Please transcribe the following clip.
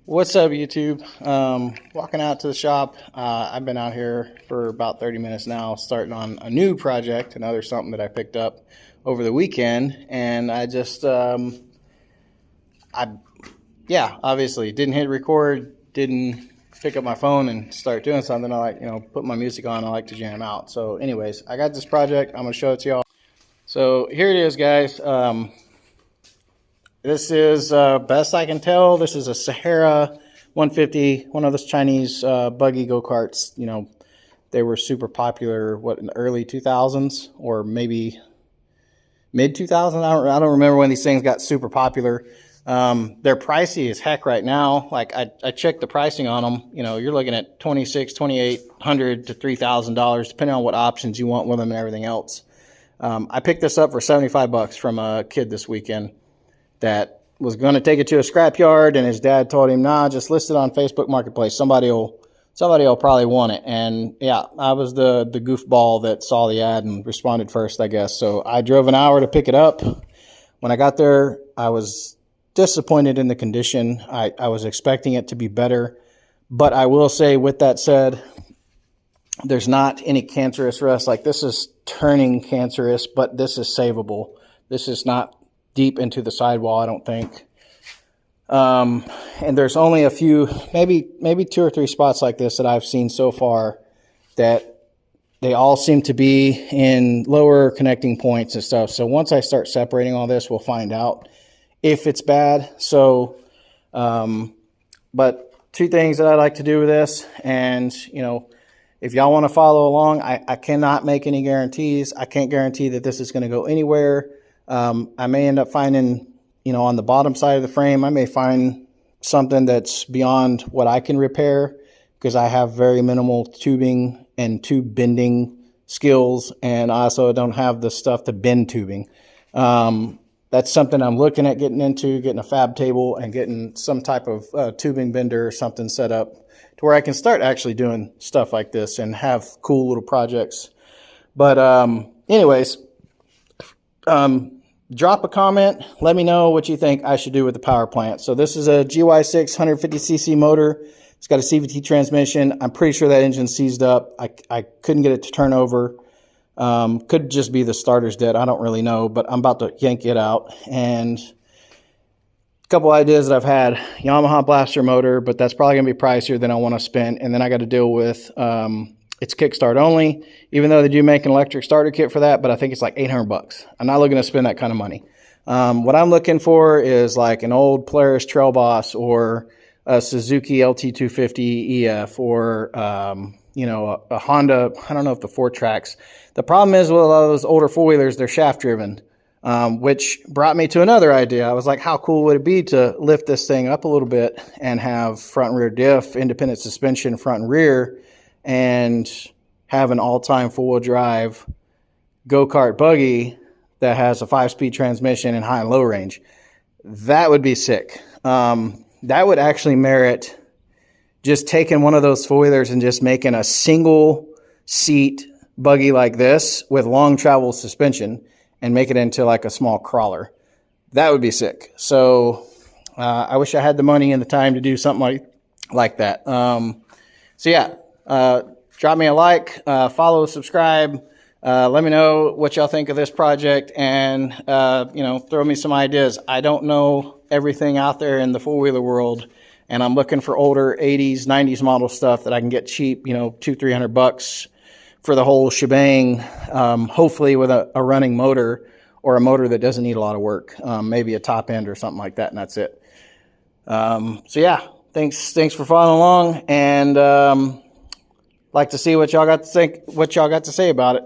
What's up, YouTube? Walking out to the shop. I've been out here for about 30 minutes now, starting on a new project, another something that I picked up over the weekend. And I just, obviously didn't hit record, didn't pick up my phone and start doing something. I like, put my music on. I like to jam out. So anyways, I got this project. I'm going to show it to y'all. So here it is, guys. This is, best I can tell, this is a Sahara 150, one of those Chinese buggy go-karts. They were super popular, in the early 2000s or maybe mid-2000s? I don't remember when these things got super popular. They're pricey as heck right now. Like, I checked the pricing on them. You're looking at $2,600, $2,800 to $3,000, depending on what options you want with them and everything else. I picked this up for 75 bucks from a kid this weekend that was going to take it to a scrapyard, and his dad told him, nah, just list it on Facebook Marketplace. Somebody will probably want it. And yeah, I was the goofball that saw the ad and responded first, I guess. So I drove an hour to pick it up. When I got there, I was disappointed in the condition. I was expecting it to be better. But I will say, with that said, there's not any cancerous rust. Like, this is turning cancerous, but this is savable. This is not deep into the sidewall, I don't think. And there's only a few, maybe 2 or 3 spots like this that I've seen so far, that they all seem to be in lower connecting points and stuff. So once I start separating all this, we'll find out if it's bad. So, but 2 things that I like to do with this, and if y'all want to follow along, I cannot make any guarantees. I can't guarantee that this is going to go anywhere. I may end up finding, on the bottom side of the frame, I may find something that's beyond what I can repair, because I have very minimal tubing and tube bending skills, and I also don't have the stuff to bend tubing. That's something I'm looking at getting into, getting a fab table and getting some type of tubing bender or something set up to where I can start actually doing stuff like this and have cool little projects. But anyways, drop a comment. Let me know what you think I should do with the Powerplant. So this is a GY6 150cc motor. It's got a CVT transmission. I'm pretty sure that engine's seized up. I couldn't get it to turn over. Could just be the starter's dead. I don't really know, but I'm about to yank it out. And a couple ideas that I've had: Yamaha blaster motor, but that's probably going to be pricier than I want to spend. And then I got to deal with, it's kickstart only, even though they do make an electric starter kit for that, but I think it's like 800 bucks. I'm not looking to spend that kind of money. What I'm looking for is like an old Polaris Trail Boss, or a Suzuki LT250 EF, or, a Honda, I don't know if the 4Tracks. The problem is with a lot of those older four-wheelers, they're shaft driven, which brought me to another idea. I was like, how cool would it be to lift this thing up a little bit and have front and rear diff, independent suspension, front and rear, and have an all-time four-wheel drive go-kart buggy that has a 5-speed transmission and high and low range. That would be sick. That would actually merit just taking one of those four-wheelers and just making a single-seat buggy like this with long travel suspension and make it into like a small crawler. That would be sick. So I wish I had the money and the time to do something like that. So yeah. Drop me a like, follow, subscribe. Let me know what y'all think of this project, and throw me some ideas. I don't know everything out there in the four-wheeler world, and I'm looking for older 80s, 90s model stuff that I can get cheap, $200-300 bucks for the whole shebang. Hopefully with a running motor, or a motor that doesn't need a lot of work. Maybe a top end or something like that, and that's it. So yeah, thanks for following along, and like to see what y'all got to think, what y'all got to say about it.